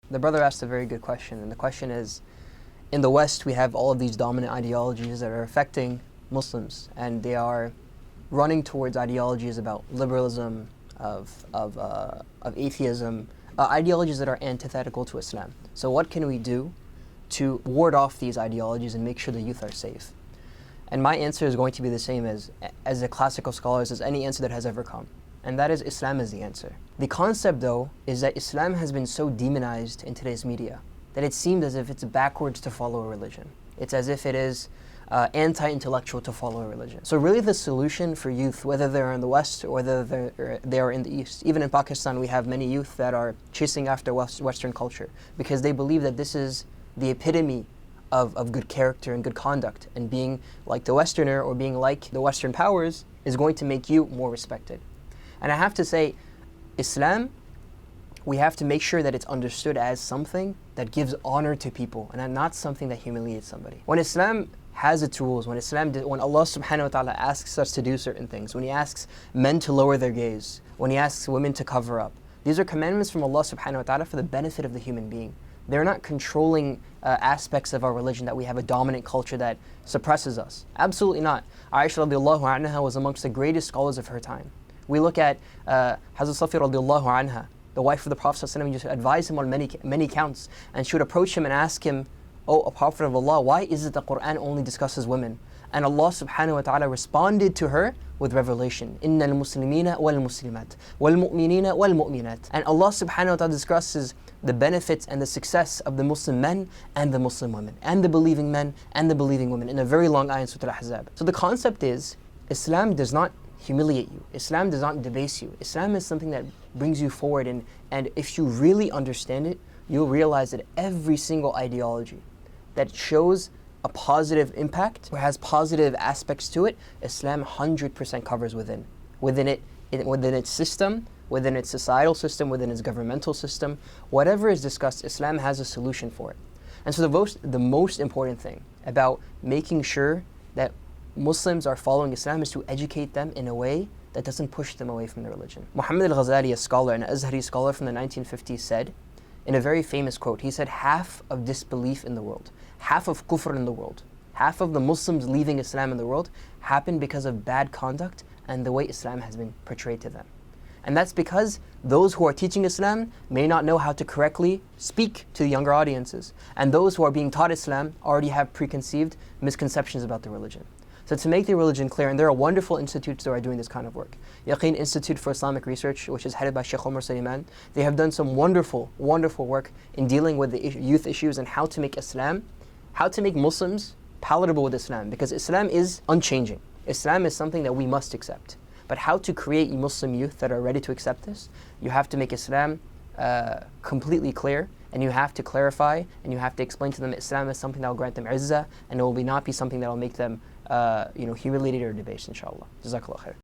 The brother asked a very good question, and the question is, in the West we have all of these dominant ideologies that are affecting Muslims, and they are running towards ideologies about liberalism, of atheism, ideologies that are antithetical to Islam. So what can we do to ward off these ideologies and make sure the youth are safe? And my answer is going to be the same as the classical scholars, as any answer that has ever come. And that is, Islam is the answer. The concept, though, is that Islam has been so demonized in today's media that it seems as if it's backwards to follow a religion. It's as if it is anti-intellectual to follow a religion. So really the solution for youth, whether they're in the West or whether they are in the East, even in Pakistan we have many youth that are chasing after Western culture because they believe that this is the epitome of good character and good conduct, and being like the Westerner or being like the Western powers is going to make you more respected. And I have to say, Islam, we have to make sure that it's understood as something that gives honor to people and not something that humiliates somebody. When Islam has its rules, when Allah subhanahu wa ta'ala asks us to do certain things, when He asks men to lower their gaze, when He asks women to cover up, these are commandments from Allah subhanahu wa ta'ala for the benefit of the human being. They're not controlling aspects of our religion, that we have a dominant culture that suppresses us. Absolutely not. Aisha radiallahu anha was amongst the greatest scholars of her time. We look at Hazrat Safi radiallahu anha, the wife of the Prophet ﷺ, used to advise him on many counts, and she would approach him and ask him, "Oh, a Prophet of Allah, why is it the Quran only discusses women?" And Allah subhanahu wa ta'ala responded to her with revelation. إِنَّ الْمُسْلِمِينَ وَالْمُسْلِمَاتِ وَالْمُؤْمِنِينَ وَالْمُؤْمِنَاتِ. And Allah subhanahu wa ta'ala discusses the benefits and the success of the Muslim men and the Muslim women, and the believing men and the believing women, in a very long ayah in Surah Al-Ahzab. So the concept is, Islam does not humiliate you. Islam does not debase you. Islam is something that brings you forward, and if you really understand it, you'll realize that every single ideology that shows a positive impact or has positive aspects to it, Islam 100% covers within its system, within its societal system, within its governmental system. Whatever is discussed, Islam has a solution for it. And so the most important thing about making sure that Muslims are following Islam is to educate them in a way that doesn't push them away from their religion. Muhammad al-Ghazali, a scholar, an Azhari scholar from the 1950s, said, in a very famous quote, he said, half of disbelief in the world, half of kufr in the world, half of the Muslims leaving Islam in the world happened because of bad conduct and the way Islam has been portrayed to them. And that's because those who are teaching Islam may not know how to correctly speak to the younger audiences. And those who are being taught Islam already have preconceived misconceptions about the religion. So to make the religion clear, and there are wonderful institutes that are doing this kind of work. Yaqeen Institute for Islamic Research, which is headed by Sheikh Omar Suleiman, they have done some wonderful work in dealing with the youth issues and how to make Muslims palatable with Islam, because Islam is unchanging. Islam is something that we must accept. But how to create Muslim youth that are ready to accept this? You have to make Islam completely clear, and you have to clarify, and you have to explain to them that Islam is something that will grant them izzah, and it will not be something that will make them humiliated or debased, inshallah. Jazakallah khair.